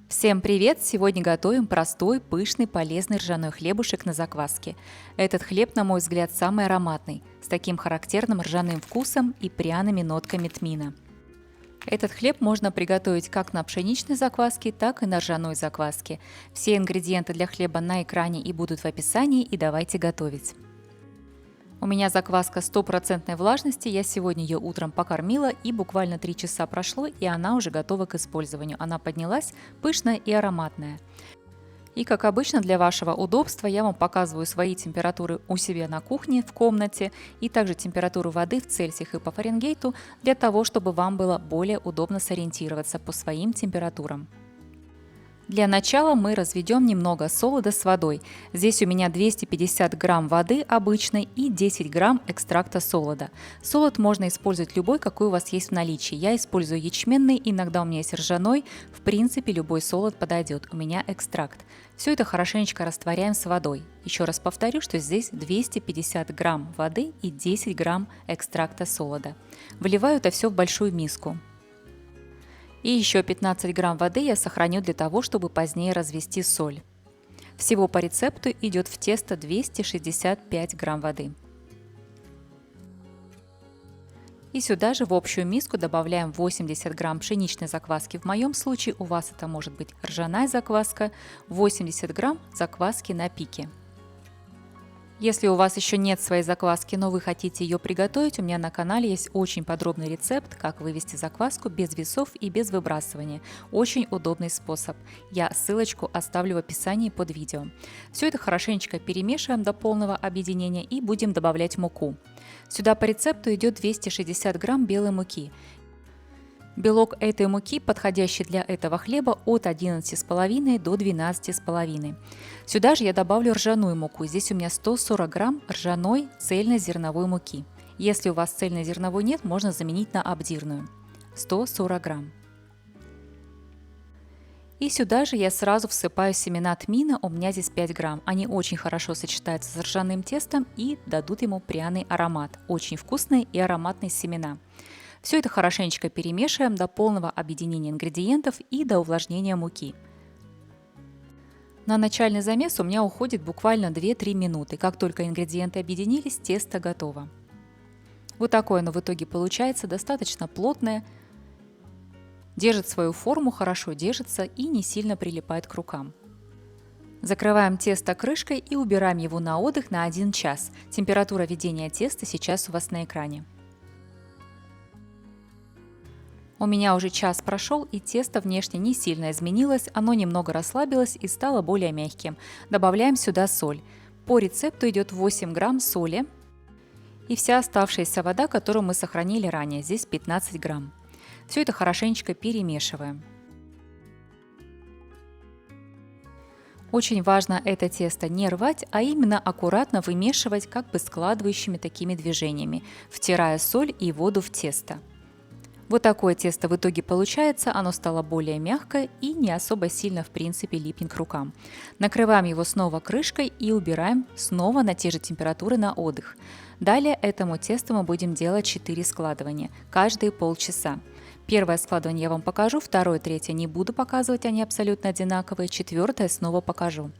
Всем привет! Сегодня готовим простой, пышный, полезный ржаной хлебушек на закваске. Этот хлеб, на мой взгляд, самый ароматный, с таким характерным ржаным вкусом и пряными нотками тмина. Этот хлеб можно приготовить как на пшеничной закваске, так и на ржаной закваске. Все ингредиенты для хлеба на экране и будут в описании, и давайте готовить. У меня закваска 100% влажности, я сегодня ее утром покормила и буквально 3 часа прошло, и она уже готова к использованию. Она поднялась, пышная и ароматная. И как обычно для вашего удобства я вам показываю свои температуры у себя на кухне, в комнате, и также температуру воды в Цельсиях и по Фаренгейту, для того, чтобы вам было более удобно сориентироваться по своим температурам. Для начала мы разведем немного солода с водой. Здесь у меня 250 грамм воды обычной и 10 грамм экстракта солода. Солод можно использовать любой, какой у вас есть в наличии. Я использую ячменный, иногда у меня есть ржаной. В принципе, любой солод подойдет. У меня экстракт. Все это хорошенечко растворяем с водой. Еще раз повторю, что здесь 250 грамм воды и 10 грамм экстракта солода. Выливаю это все в большую миску. И еще 15 грамм воды я сохраню для того, чтобы позднее развести соль. Всего по рецепту идет в тесто 265 грамм воды. И сюда же в общую миску добавляем 80 грамм пшеничной закваски. В моем случае у вас это может быть ржаная закваска, 80 грамм закваски на пике. Если у вас еще нет своей закваски, но вы хотите ее приготовить, у меня на канале есть очень подробный рецепт, как вывести закваску без весов и без выбрасывания. Очень удобный способ. Я ссылочку оставлю в описании под видео. Все это хорошенечко перемешиваем до полного объединения и будем добавлять муку. Сюда по рецепту идет 260 грамм белой муки. Белок этой муки, подходящий для этого хлеба, от 11,5 до 12,5. Сюда же я добавлю ржаную муку. Здесь у меня 140 грамм ржаной цельнозерновой муки. Если у вас цельнозерновой нет, можно заменить на обдирную. 140 грамм. И сюда же я сразу всыпаю семена тмина, у меня здесь 5 грамм. Они очень хорошо сочетаются с ржаным тестом и дадут ему пряный аромат. Очень вкусные и ароматные семена. Все это хорошенечко перемешиваем до полного объединения ингредиентов и до увлажнения муки. На начальный замес у меня уходит буквально 2-3 минуты. Как только ингредиенты объединились, тесто готово. Вот такое оно в итоге получается, достаточно плотное, держит свою форму, хорошо держится и не сильно прилипает к рукам. Закрываем тесто крышкой и убираем его на отдых на 1 час. Температура введения теста сейчас у вас на экране. У меня уже час прошел, и тесто внешне не сильно изменилось, оно немного расслабилось и стало более мягким. Добавляем сюда соль. По рецепту идет 8 грамм соли и вся оставшаяся вода, которую мы сохранили ранее, здесь 15 грамм. Все это хорошенечко перемешиваем. Очень важно это тесто не рвать, а именно аккуратно вымешивать как бы складывающими такими движениями, втирая соль и воду в тесто. Вот такое тесто в итоге получается, оно стало более мягкое и не особо сильно в принципе липнет к рукам. Накрываем его снова крышкой и убираем снова на те же температуры на отдых. Далее этому тесту мы будем делать 4 складывания, каждые полчаса. Первое складывание я вам покажу, второе, третье не буду показывать, они абсолютно одинаковые, четвертое снова покажу.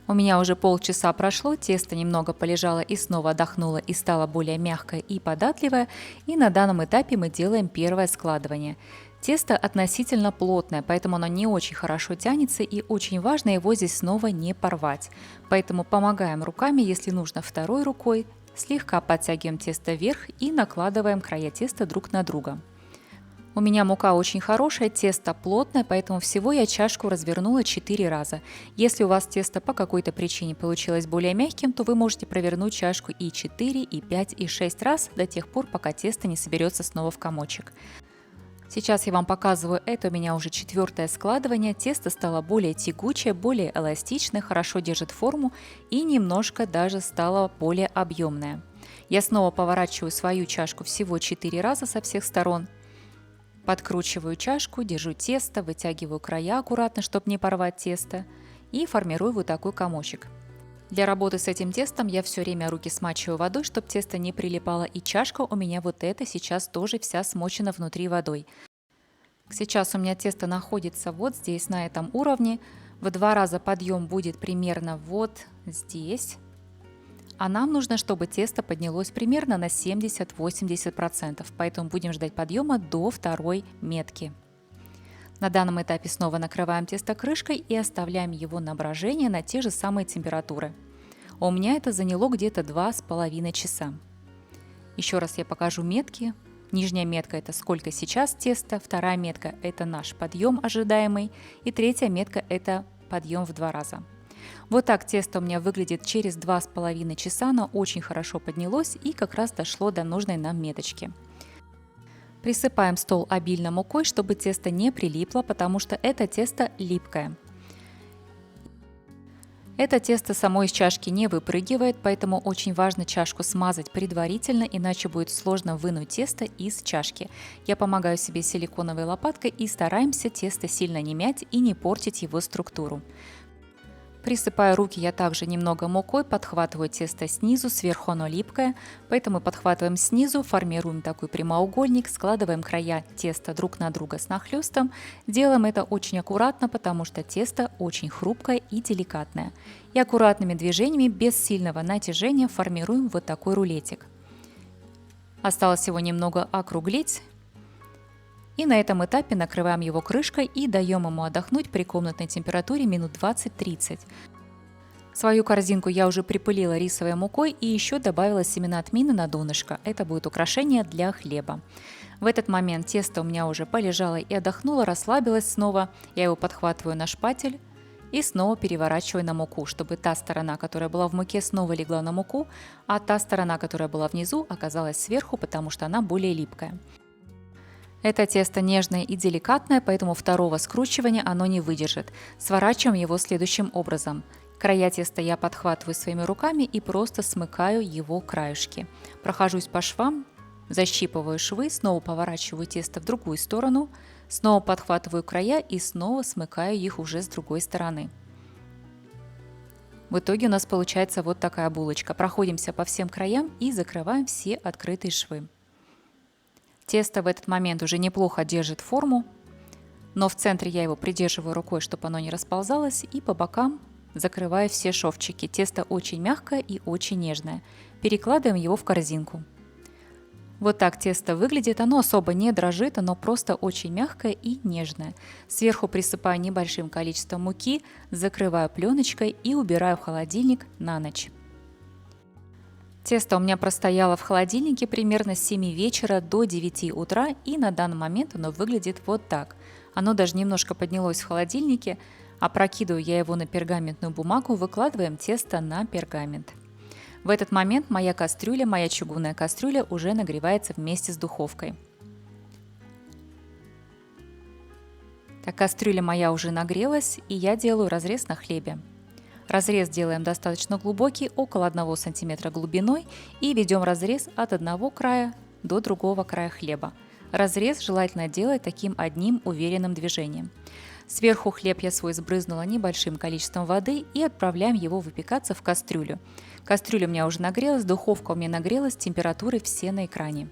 У меня уже полчаса прошло, тесто немного полежало и снова отдохнуло и стало более мягкое и податливое. И на данном этапе мы делаем первое складывание. Тесто относительно плотное, поэтому оно не очень хорошо тянется и очень важно его здесь снова не порвать. Поэтому помогаем руками, если нужно второй рукой, слегка подтягиваем тесто вверх и накладываем края теста друг на друга. У меня мука очень хорошая, тесто плотное, поэтому всего я чашку развернула 4 раза. Если у вас тесто по какой-то причине получилось более мягким, то вы можете провернуть чашку и 4, и 5, и 6 раз до тех пор, пока тесто не соберется снова в комочек. Сейчас я вам показываю, это у меня уже 4-е складывание. Тесто стало более тягучее, более эластичное, хорошо держит форму и немножко даже стало более объемное. Я снова поворачиваю свою чашку всего 4 раза со всех сторон. Подкручиваю чашку, держу тесто, вытягиваю края аккуратно, чтобы не порвать тесто, и формирую вот такой комочек. Для работы с этим тестом я все время руки смачиваю водой, чтобы тесто не прилипало, и чашка у меня вот эта сейчас тоже вся смочена внутри водой. Сейчас у меня тесто находится вот здесь, на этом уровне. В 2 раза подъем будет примерно вот здесь. А нам нужно, чтобы тесто поднялось примерно на 70-80%, поэтому будем ждать подъема до второй метки. На данном этапе снова накрываем тесто крышкой и оставляем его на брожение на те же самые температуры. У меня это заняло где-то 2,5 часа. Еще раз я покажу метки. Нижняя метка — это сколько сейчас теста, вторая метка — это наш подъем ожидаемый, и третья метка — это подъем в 2 раза. Вот так тесто у меня выглядит через 2,5 часа, оно очень хорошо поднялось и как раз дошло до нужной нам меточки. Присыпаем стол обильно мукой, чтобы тесто не прилипло, потому что это тесто липкое. Это тесто само из чашки не выпрыгивает, поэтому очень важно чашку смазать предварительно, иначе будет сложно вынуть тесто из чашки. Я помогаю себе силиконовой лопаткой и стараемся тесто сильно не мять и не портить его структуру. Присыпая руки я также немного мукой, подхватываю тесто снизу, сверху оно липкое, поэтому подхватываем снизу, формируем такой прямоугольник, складываем края теста друг на друга с нахлестом. Делаем это очень аккуратно, потому что тесто очень хрупкое и деликатное. И аккуратными движениями, без сильного натяжения, формируем вот такой рулетик. Осталось его немного округлить. И на этом этапе накрываем его крышкой и даем ему отдохнуть при комнатной температуре минут 20-30. Свою корзинку я уже припылила рисовой мукой и еще добавила семена тмина на донышко. Это будет украшение для хлеба. В этот момент тесто у меня уже полежало и отдохнуло, расслабилось снова. Я его подхватываю на шпатель и снова переворачиваю на муку, чтобы та сторона, которая была в муке, снова легла на муку, а та сторона, которая была внизу, оказалась сверху, потому что она более липкая. Это тесто нежное и деликатное, поэтому второго скручивания оно не выдержит. Сворачиваем его следующим образом. Края теста я подхватываю своими руками и просто смыкаю его краюшки. Прохожусь по швам, защипываю швы, снова поворачиваю тесто в другую сторону, снова подхватываю края и снова смыкаю их уже с другой стороны. В итоге у нас получается вот такая булочка. Проходимся по всем краям и закрываем все открытые швы. Тесто в этот момент уже неплохо держит форму, но в центре я его придерживаю рукой, чтобы оно не расползалось, и по бокам закрываю все шовчики. Тесто очень мягкое и очень нежное. Перекладываем его в корзинку. Вот так тесто выглядит, оно особо не дрожит, оно просто очень мягкое и нежное. Сверху присыпаю небольшим количеством муки, закрываю пленочкой и убираю в холодильник на ночь. Тесто у меня простояло в холодильнике примерно с 7 вечера до 9 утра, и на данный момент оно выглядит вот так. Оно даже немножко поднялось в холодильнике, опрокидываю я его на пергаментную бумагу, выкладываем тесто на пергамент. В этот момент моя кастрюля, моя чугунная кастрюля уже нагревается вместе с духовкой. Так, кастрюля моя уже нагрелась, и я делаю разрез на хлебе. Разрез делаем достаточно глубокий, около 1 см глубиной, и ведем разрез от одного края до другого края хлеба. Разрез желательно делать таким одним уверенным движением. Сверху хлеб я свой сбрызнула небольшим количеством воды и отправляем его выпекаться в кастрюлю. Кастрюля у меня уже нагрелась, духовка у меня нагрелась, температуры все на экране.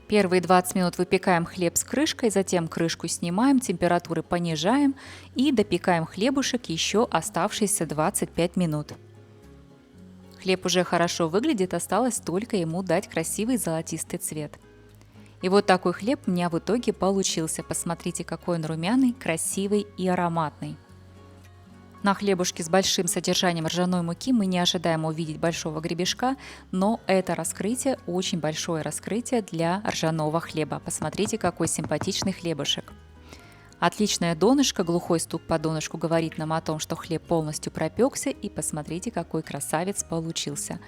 Первые 20 минут выпекаем хлеб с крышкой, затем крышку снимаем, температуры понижаем и допекаем хлебушек еще оставшиеся 25 минут. Хлеб уже хорошо выглядит, осталось только ему дать красивый золотистый цвет. И вот такой хлеб у меня в итоге получился. Посмотрите, какой он румяный, красивый и ароматный. На хлебушке с большим содержанием ржаной муки мы не ожидаем увидеть большого гребешка, но это раскрытие, очень большое раскрытие для ржаного хлеба. Посмотрите, какой симпатичный хлебушек. Отличное донышко, глухой стук по донышку говорит нам о том, что хлеб полностью пропекся, и посмотрите, какой красавец получился.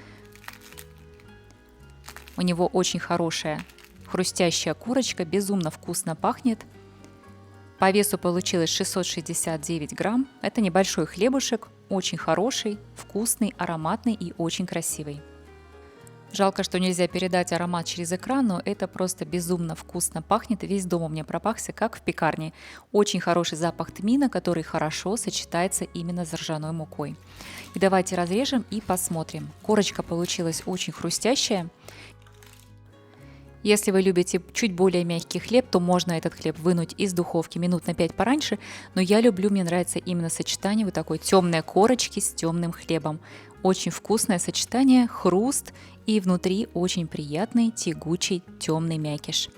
У него очень хорошая хрустящая корочка, безумно вкусно пахнет. По весу получилось 669 грамм. Это небольшой хлебушек, очень хороший, вкусный, ароматный и очень красивый. Жалко, что нельзя передать аромат через экран, но это просто безумно вкусно пахнет. Весь дом у меня пропахся, как в пекарне. Очень хороший запах тмина, который хорошо сочетается именно с ржаной мукой. И давайте разрежем и посмотрим. Корочка получилась очень хрустящая. Если вы любите чуть более мягкий хлеб, то можно этот хлеб вынуть из духовки минут на 5 пораньше, но я люблю, мне нравится именно сочетание вот такой темной корочки с темным хлебом. Очень вкусное сочетание, хруст и внутри очень приятный тягучий темный мякиш.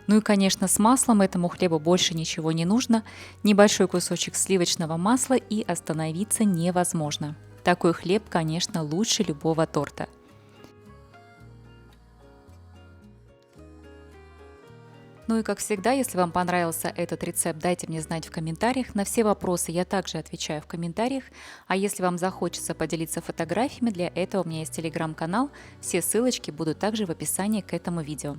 Ну и, конечно, с маслом этому хлебу больше ничего не нужно. Небольшой кусочек сливочного масла и остановиться невозможно. Такой хлеб, конечно, лучше любого торта. Ну и как всегда, если вам понравился этот рецепт, дайте мне знать в комментариях. На все вопросы я также отвечаю в комментариях. А если вам захочется поделиться фотографиями, для этого у меня есть телеграм-канал. Все ссылочки будут также в описании к этому видео.